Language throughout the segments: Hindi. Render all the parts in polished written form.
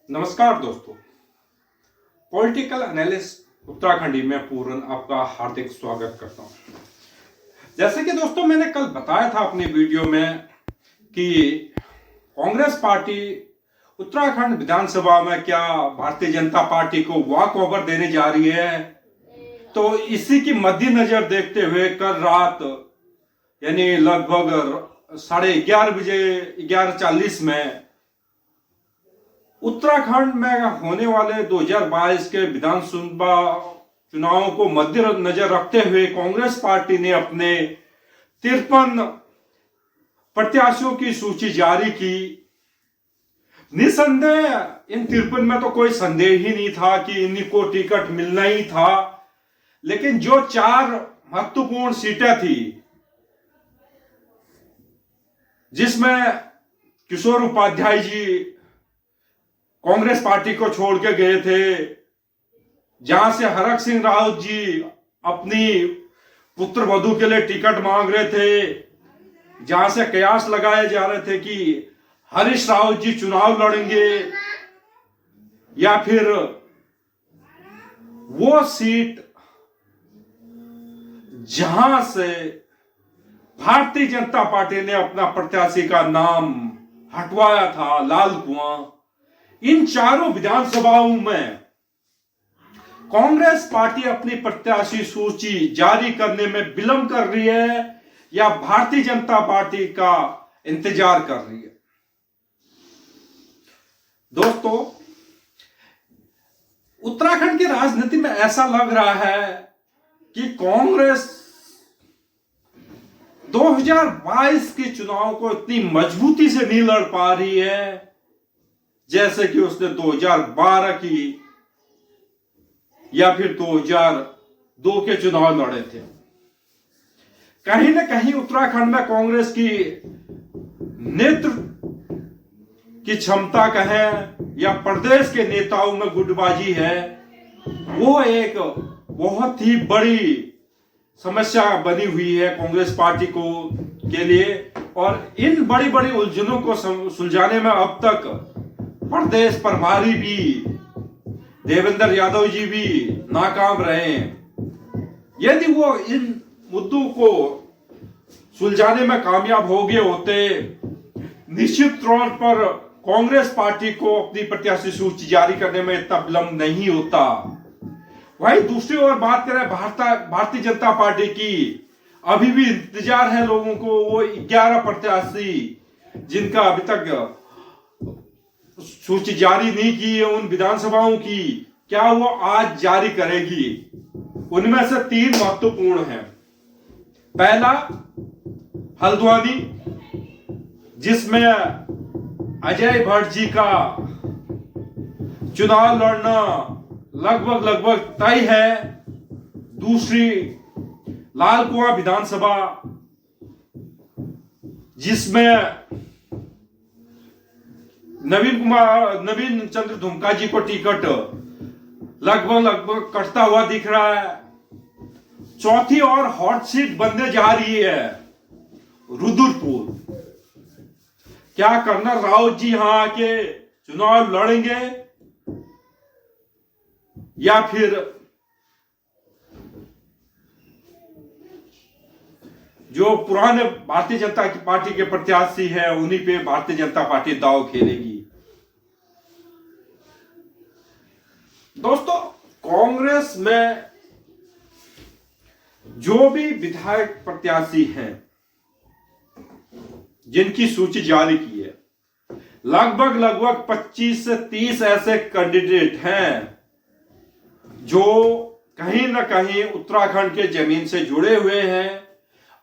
नमस्कार दोस्तों, पॉलिटिकल एनालिस्ट उत्तराखंडी में पूरन आपका हार्दिक स्वागत करता हूं। जैसे कि दोस्तों मैंने कल बताया था अपनी वीडियो में कि कांग्रेस पार्टी उत्तराखंड विधानसभा में क्या भारतीय जनता पार्टी को वॉक ओवर देने जा रही है। तो इसी की मद्देनजर देखते हुए कल रात यानी लगभग 11:30 बजे 11:40 में उत्तराखंड में होने वाले 2022 के विधानसभा चुनावों को मद्देनजर रखते हुए कांग्रेस पार्टी ने अपने 53 प्रत्याशियों की सूची जारी की। निसंदेह इन 53 में तो कोई संदेह ही नहीं था कि इन्हीं को टिकट मिलना ही था, लेकिन जो 4 महत्वपूर्ण सीटें थी जिसमें किशोर उपाध्याय जी कांग्रेस पार्टी को छोड़ के गए थे, जहां से हरक सिंह रावत जी अपनी पुत्र वधू के लिए टिकट मांग रहे थे, जहां से कयास लगाए जा रहे थे कि हरीश रावत जी चुनाव लड़ेंगे या फिर वो सीट जहां से भारतीय जनता पार्टी ने अपना प्रत्याशी का नाम हटवाया था, लाल कुआं। इन चारों विधानसभाओं में कांग्रेस पार्टी अपनी प्रत्याशी सूची जारी करने में विलंब कर रही है या भारतीय जनता पार्टी का इंतजार कर रही है। दोस्तों, उत्तराखंड की राजनीति में ऐसा लग रहा है कि कांग्रेस 2022 के चुनाव को इतनी मजबूती से नहीं लड़ पा रही है जैसे कि उसने 2012 की या फिर 2002 के चुनाव लड़े थे। कहीं ना कहीं उत्तराखंड में कांग्रेस की नेतृत्व की क्षमता कहें या प्रदेश के नेताओं में गुटबाजी है, वो एक बहुत ही बड़ी समस्या बनी हुई है कांग्रेस पार्टी को के लिए। और इन बड़ी बड़ी उलझनों को सुलझाने में अब तक प्रदेश प्रभारी भी देवेंद्र यादव जी भी नाकाम रहे हैं। यदि वो इन मुद्दों को सुलझाने में कामयाब हो गए होते, निश्चित तौर पर कांग्रेस पार्टी को अपनी प्रत्याशी सूची जारी करने में इतना विलंब नहीं होता। वहीं दूसरी ओर बात करें भारतीय जनता पार्टी की, अभी भी इंतजार है लोगों को वो 11 प्रत्याशी जिनका अभी तक सूची जारी नहीं की है उन विधानसभाओं की, क्या वो आज जारी करेगी। उनमें से 3 महत्वपूर्ण हैं। पहला हल्द्वानी, जिसमें अजय भट्ट जी का चुनाव लड़ना लगभग तय है। दूसरी लाल कुआं विधानसभा, जिसमें नवीन चंद्र धुमका जी को टिकट लगभग कटता हुआ दिख रहा है। चौथी और हॉट सीट बनने जा रही है रुद्रपुर। क्या कर्नल रावत जी यहां आके चुनाव लड़ेंगे या फिर जो पुराने भारतीय जनता पार्टी के प्रत्याशी है उन्हीं पे भारतीय जनता पार्टी दांव खेलेगी। दोस्तों, कांग्रेस में जो भी विधायक प्रत्याशी हैं जिनकी सूची जारी की है, लगभग 25 से 30 ऐसे कैंडिडेट हैं जो कहीं ना कहीं उत्तराखंड के जमीन से जुड़े हुए हैं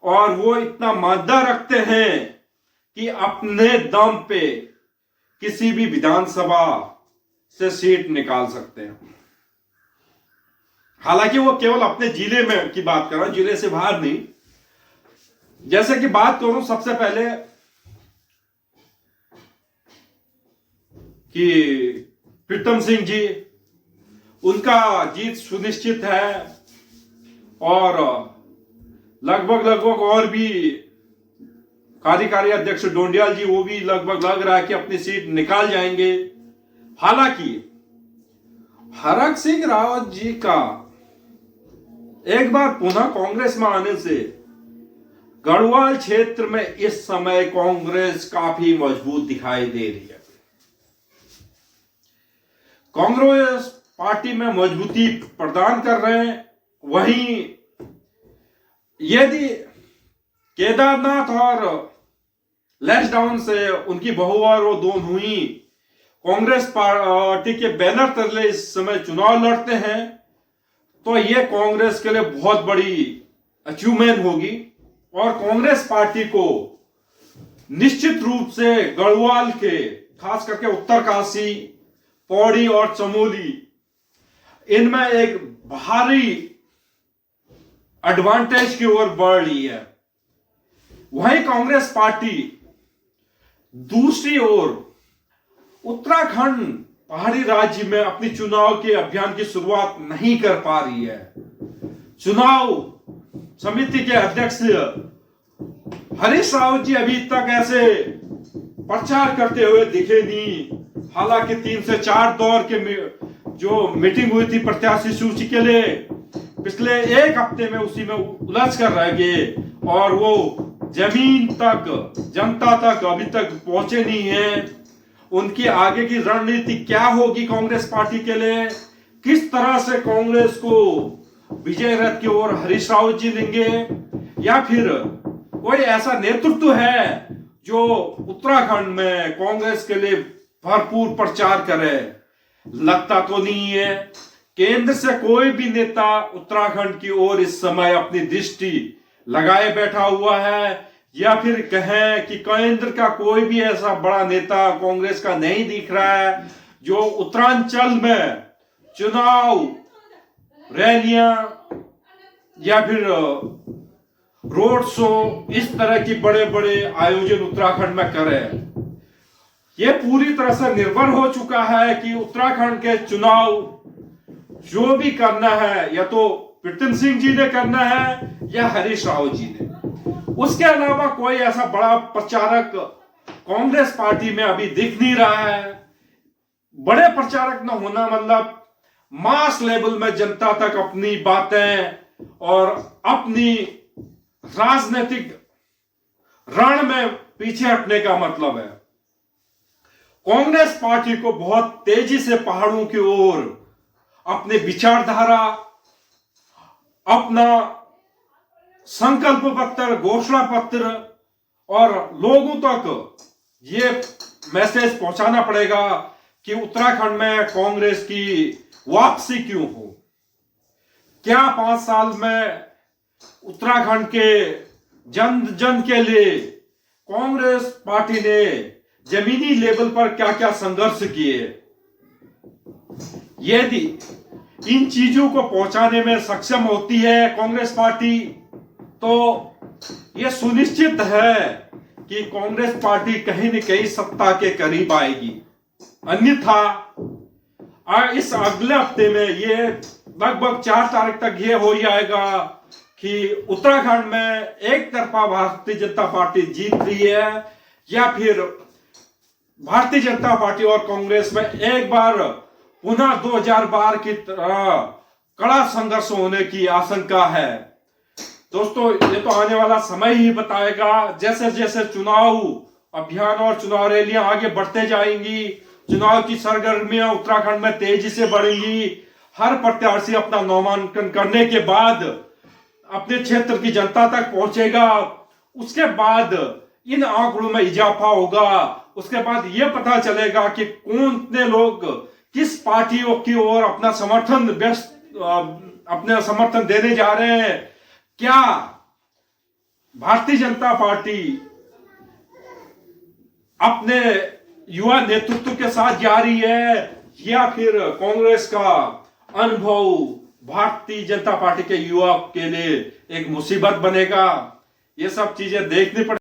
और वो इतना मादा रखते हैं कि अपने दम पे किसी भी विधानसभा से सीट निकाल सकते हैं। हालांकि वो केवल अपने जिले में की बात कर रहा हूं, जिले से बाहर नहीं। जैसे कि बात करूं सबसे पहले कि प्रीतम सिंह जी, उनका जीत सुनिश्चित है और लगभग और भी कार्यकारी अध्यक्ष डोंडियाल जी, वो भी लगभग लग रहा है कि अपनी सीट निकाल जाएंगे। हालांकि हरक सिंह रावत जी का एक बार पुनः कांग्रेस में आने से गढ़वाल क्षेत्र में इस समय कांग्रेस काफी मजबूत दिखाई दे रही है। कांग्रेस पार्टी में मजबूती प्रदान कर रहे हैं। वहीं यदि केदारनाथ और लैंसडाउन से उनकी बहुवार वो दोनों ही कांग्रेस पार्टी के बैनर तले इस समय चुनाव लड़ते हैं तो ये कांग्रेस के लिए बहुत बड़ी अचीवमेंट होगी और कांग्रेस पार्टी को निश्चित रूप से गढ़वाल के खास करके उत्तरकाशी, पौड़ी और चमोली इनमें एक भारी एडवांटेज की ओर बढ़ रही है। वहीं कांग्रेस पार्टी दूसरी ओर उत्तराखंड पहाड़ी राज्य में अपनी चुनाव के अभियान की शुरुआत नहीं कर पा रही है। चुनाव समिति के अध्यक्ष हरीश रावत जी अभी तक ऐसे प्रचार करते हुए दिखे नहीं। हालांकि 3 से 4 दौर के जो मीटिंग हुई थी प्रत्याशी सूची के लिए, पिछले एक हफ्ते में उसी में उलझ कर रह गए और वो जमीन तक, जनता तक अभी तक पहुंचे नहीं है। उनकी आगे की रणनीति क्या होगी कांग्रेस पार्टी के लिए, किस तरह से कांग्रेस को विजय रथ की ओर हरीश रावत जी लेंगे या फिर कोई ऐसा नेतृत्व है जो उत्तराखंड में कांग्रेस के लिए भरपूर प्रचार करे, लगता तो नहीं है। केंद्र से कोई भी नेता उत्तराखंड की ओर इस समय अपनी दृष्टि लगाए बैठा हुआ है या फिर कहें कि केंद्र का कोई भी ऐसा बड़ा नेता कांग्रेस का नहीं दिख रहा है जो उत्तरांचल में चुनाव रैलियां या फिर रोड शो इस तरह की बड़े बड़े आयोजन उत्तराखंड में करे। यह पूरी तरह से निर्भर हो चुका है कि उत्तराखंड के चुनाव जो भी करना है या तो प्रीतम सिंह जी ने करना है या हरीश रावत जी ने। उसके अलावा कोई ऐसा बड़ा प्रचारक कांग्रेस पार्टी में अभी दिख नहीं रहा है। बड़े प्रचारक न होना मतलब मास लेवल में जनता तक अपनी बातें और अपनी राजनीतिक रण में पीछे हटने का मतलब है। कांग्रेस पार्टी को बहुत तेजी से पहाड़ों की ओर अपने विचारधारा, अपना संकल्प पत्र, घोषणा पत्र और लोगों तक ये मैसेज पहुंचाना पड़ेगा कि उत्तराखंड में कांग्रेस की वापसी क्यों हो। क्या 5 साल में उत्तराखंड के जन जन के लिए कांग्रेस पार्टी ने जमीनी लेवल पर क्या क्या संघर्ष किए, यदि इन चीजों को पहुंचाने में सक्षम होती है कांग्रेस पार्टी तो यह सुनिश्चित है कि कांग्रेस पार्टी कहीं न कहीं सत्ता के करीब आएगी। अन्यथा इस अगले हफ्ते में ये लगभग 4 तारीख तक ये हो जाएगा कि उत्तराखंड में एक तरफा भारतीय जनता पार्टी जीत रही है या फिर भारतीय जनता पार्टी और कांग्रेस में एक बार पुनः 2012 की तरह कड़ा संघर्ष होने की आशंका है। दोस्तों, ये तो आने वाला समय ही बताएगा। जैसे जैसे चुनाव अभियान और चुनाव रैलियां आगे बढ़ते जाएंगी, चुनाव की सरगर्मियां उत्तराखंड में तेजी से बढ़ेंगी। हर प्रत्याशी अपना नामांकन करने के बाद अपने क्षेत्र की जनता तक पहुंचेगा। उसके बाद इन आंकड़ों में इजाफा होगा। उसके बाद यह पता चलेगा कि कौन लोग किस पार्टियों की ओर अपना समर्थन देने जा रहे हैं। क्या भारतीय जनता पार्टी अपने युवा नेतृत्व के साथ जा रही है या फिर कांग्रेस का अनुभव भारतीय जनता पार्टी के युवा के लिए एक मुसीबत बनेगा। ये सब चीजें देखनी पड़ेगी।